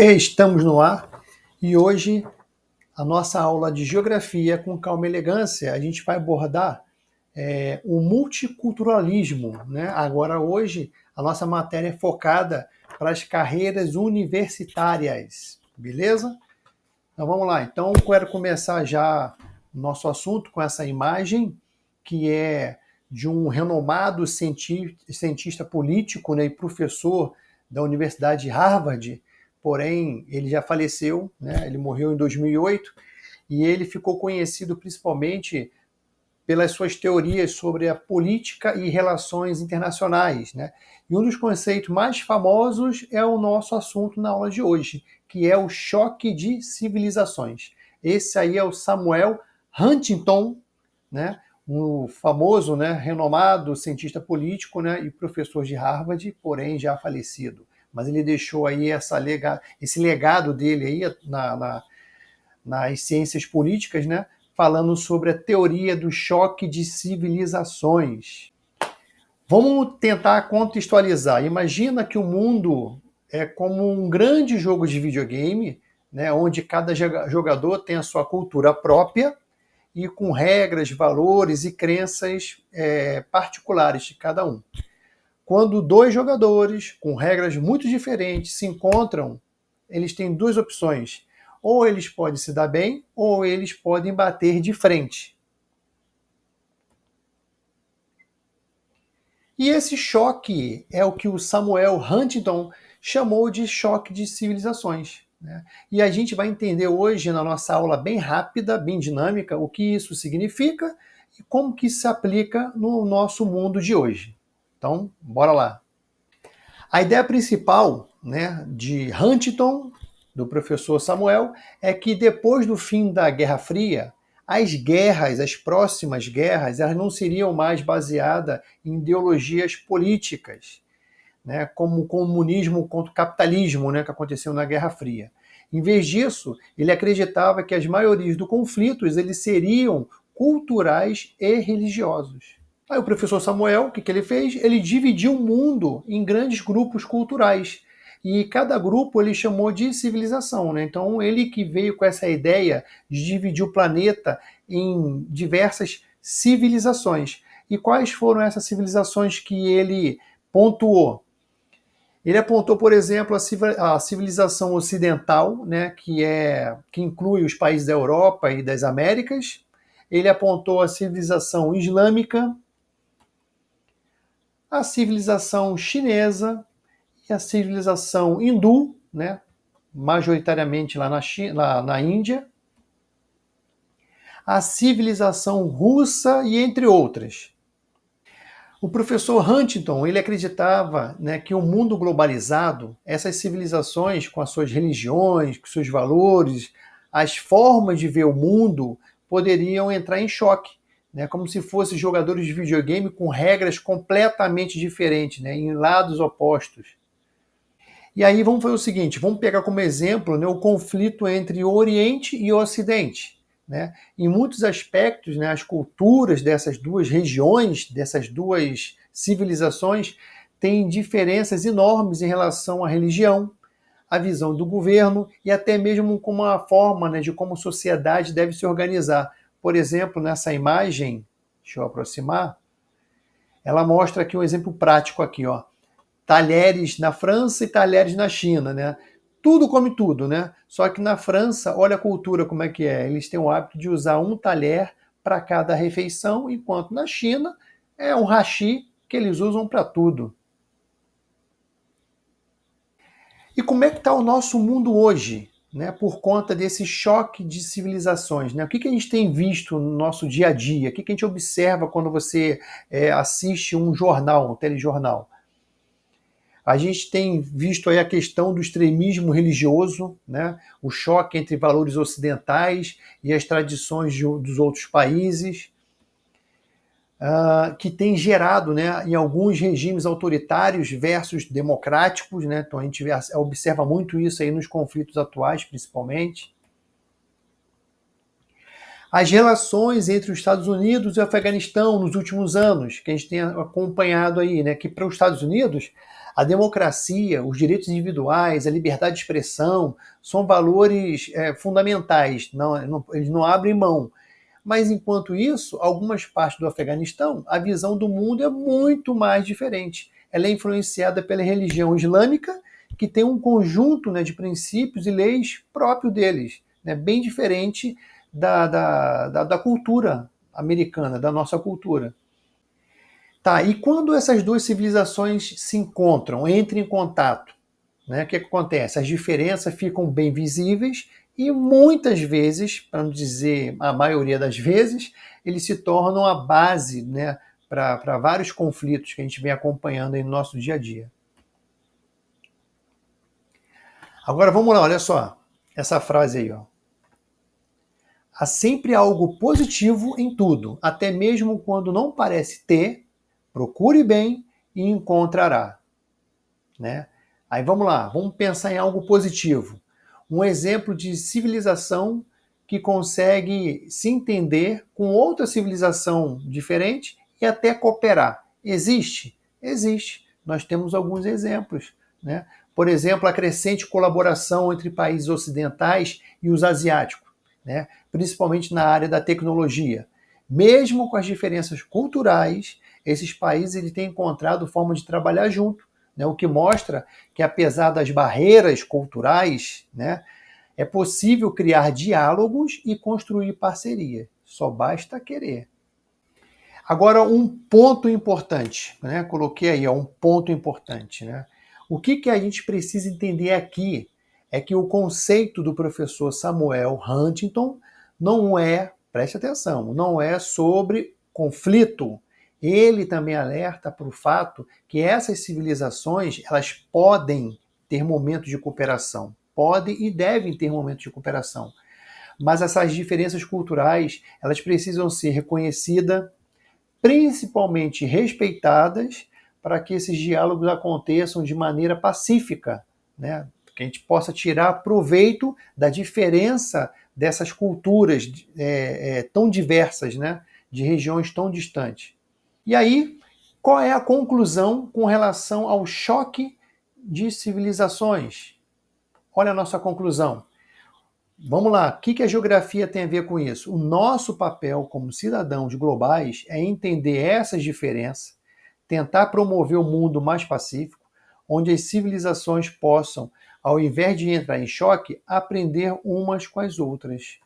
Estamos no ar e hoje a nossa aula de Geografia com Calma e Elegância, a gente vai abordar o multiculturalismo, né? Agora hoje a nossa matéria é focada para as carreiras universitárias, beleza? Então vamos lá, então quero começar já o nosso assunto com essa imagem que é de um renomado cientista político, né, e professor da Universidade de Harvard. Porém, ele já faleceu, né? Ele morreu em 2008 e ele ficou conhecido principalmente pelas suas teorias sobre a política e relações internacionais, né? E um dos conceitos mais famosos é o nosso assunto na aula de hoje, que é o choque de civilizações. Esse aí é o Samuel Huntington, né? Um famoso, né, renomado cientista político, né, e professor de Harvard, porém já falecido. Mas ele deixou aí esse legado dele aí nas ciências políticas, né, falando sobre a teoria do choque de civilizações. Vamos tentar contextualizar. Imagina que o mundo é como um grande jogo de videogame, né, onde cada jogador tem a sua cultura própria e com regras, valores e crenças particulares de cada um. Quando dois jogadores com regras muito diferentes se encontram, eles têm duas opções. Ou eles podem se dar bem, ou eles podem bater de frente. E esse choque é o que o Samuel Huntington chamou de choque de civilizações, né? E a gente vai entender hoje, na nossa aula bem rápida, bem dinâmica, o que isso significa e como que isso se aplica no nosso mundo de hoje. Então, bora lá. A ideia principal, né, de Huntington, do professor Samuel, é que depois do fim da Guerra Fria, as próximas guerras, elas não seriam mais baseadas em ideologias políticas, né, como o comunismo contra o capitalismo, né, que aconteceu na Guerra Fria. Em vez disso, ele acreditava que as maiorias dos conflitos eles seriam culturais e religiosos. Aí o professor Samuel, o que ele fez? Ele dividiu o mundo em grandes grupos culturais. E cada grupo ele chamou de civilização, né? Então ele que veio com essa ideia de dividir o planeta em diversas civilizações. E quais foram essas civilizações que ele pontuou? Ele apontou, por exemplo, a civilização ocidental, né, que inclui os países da Europa e das Américas. Ele apontou a civilização islâmica, a civilização chinesa e a civilização hindu, né, majoritariamente lá na Índia, a civilização russa e entre outras. O professor Huntington ele acreditava, né, que o mundo globalizado, essas civilizações com as suas religiões, com seus valores, as formas de ver o mundo poderiam entrar em choque, né, como se fossem jogadores de videogame com regras completamente diferentes, né, em lados opostos. E aí vamos fazer o seguinte, vamos pegar como exemplo, né, o conflito entre o Oriente e o Ocidente. Né? Em muitos aspectos, né, as culturas dessas duas regiões, dessas duas civilizações, têm diferenças enormes em relação à religião, à visão do governo e até mesmo como a forma, né, de como a sociedade deve se organizar. Por exemplo, nessa imagem, deixa eu aproximar, ela mostra aqui um exemplo prático aqui, ó. Talheres na França e talheres na China, né? Tudo come tudo, né? Só que na França, olha a cultura como é que é. Eles têm o hábito de usar um talher para cada refeição, enquanto na China é um hashi que eles usam para tudo. E como é que está o nosso mundo hoje, né? Por conta desse choque de civilizações, né? O que a gente tem visto no nosso dia a dia? O que a gente observa quando você assiste um jornal, um telejornal? A gente tem visto aí a questão do extremismo religioso, né? O choque entre valores ocidentais e as tradições dos outros países, que tem gerado, né, em alguns regimes autoritários versus democráticos. Né? Então a gente observa muito isso aí nos conflitos atuais, principalmente. As relações entre os Estados Unidos e o Afeganistão nos últimos anos, que a gente tem acompanhado aí, né? Que para os Estados Unidos, A democracia, os direitos individuais, a liberdade de expressão são valores fundamentais, eles não abrem mão. Mas, enquanto isso, algumas partes do Afeganistão, a visão do mundo é muito mais diferente. Ela é influenciada pela religião islâmica, que tem um conjunto, né, de princípios e leis próprio deles, né, bem diferente da cultura americana, da nossa cultura. Tá, e quando essas duas civilizações se encontram, entram em contato, né, o que acontece? As diferenças ficam bem visíveis e muitas vezes, para não dizer a maioria das vezes, eles se tornam a base, né, para vários conflitos que a gente vem acompanhando aí no nosso dia a dia. Agora vamos lá, olha só essa frase aí, ó. Há sempre algo positivo em tudo, até mesmo quando não parece ter, procure bem e encontrará, né? Aí vamos lá, vamos pensar em algo positivo. Um exemplo de civilização que consegue se entender com outra civilização diferente e até cooperar. Existe? Existe. Nós temos alguns exemplos, né? Por exemplo, a crescente colaboração entre países ocidentais e os asiáticos, né? Principalmente na área da tecnologia. Mesmo com as diferenças culturais, esses países eles têm encontrado formas de trabalhar junto, né? O que mostra que, apesar das barreiras culturais, né, é possível criar diálogos e construir parceria. Só basta querer. Agora, um ponto importante, né? Coloquei aí, ó, um ponto importante, né? O que a gente precisa entender aqui é que o conceito do professor Samuel Huntington não é, preste atenção, não é sobre conflito. Ele também alerta para o fato que essas civilizações elas podem ter momentos de cooperação, podem e devem ter momentos de cooperação, mas essas diferenças culturais elas precisam ser reconhecidas, principalmente respeitadas, para que esses diálogos aconteçam de maneira pacífica, né? Que a gente possa tirar proveito da diferença dessas culturas tão diversas, né? De regiões tão distantes. E aí, qual é a conclusão com relação ao choque de civilizações? Olha a nossa conclusão. Vamos lá, o que a geografia tem a ver com isso? O nosso papel como cidadãos globais é entender essas diferenças, tentar promover um mundo mais pacífico, onde as civilizações possam, ao invés de entrar em choque, aprender umas com as outras.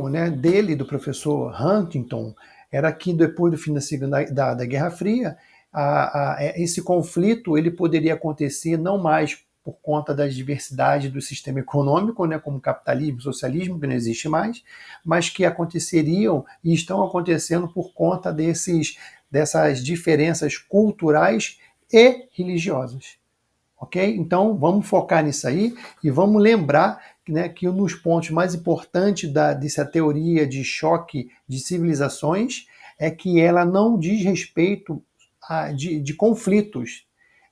Né, dele, do professor Huntington, era que depois do fim da Guerra Fria, esse conflito ele poderia acontecer não mais por conta da diversidade do sistema econômico, né, como capitalismo, socialismo, que não existe mais, mas que aconteceriam e estão acontecendo por conta dessas diferenças culturais e religiosas. Ok? Então, vamos focar nisso aí e vamos lembrar, né, que um dos pontos mais importantes dessa teoria de choque de civilizações é que ela não diz respeito de conflitos.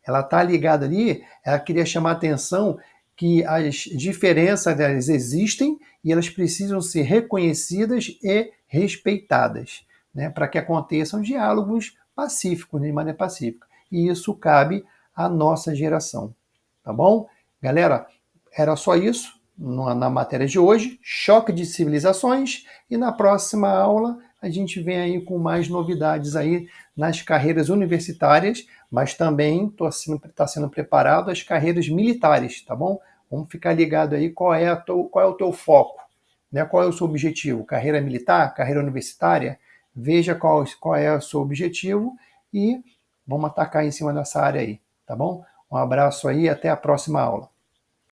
Ela está ligada ali, ela queria chamar a atenção que as diferenças elas existem e elas precisam ser reconhecidas e respeitadas, né, para que aconteçam diálogos pacíficos, de maneira pacífica. E isso cabe à nossa geração. Tá bom? Galera, era só isso na matéria de hoje, choque de civilizações, e na próxima aula a gente vem aí com mais novidades aí nas carreiras universitárias, mas também está sendo preparado as carreiras militares, tá bom? Vamos ficar ligado aí qual é o teu foco, né? Qual é o seu objetivo? Carreira militar, carreira universitária? Veja qual é o seu objetivo e vamos atacar em cima dessa área aí, tá bom? Um abraço aí e até a próxima aula.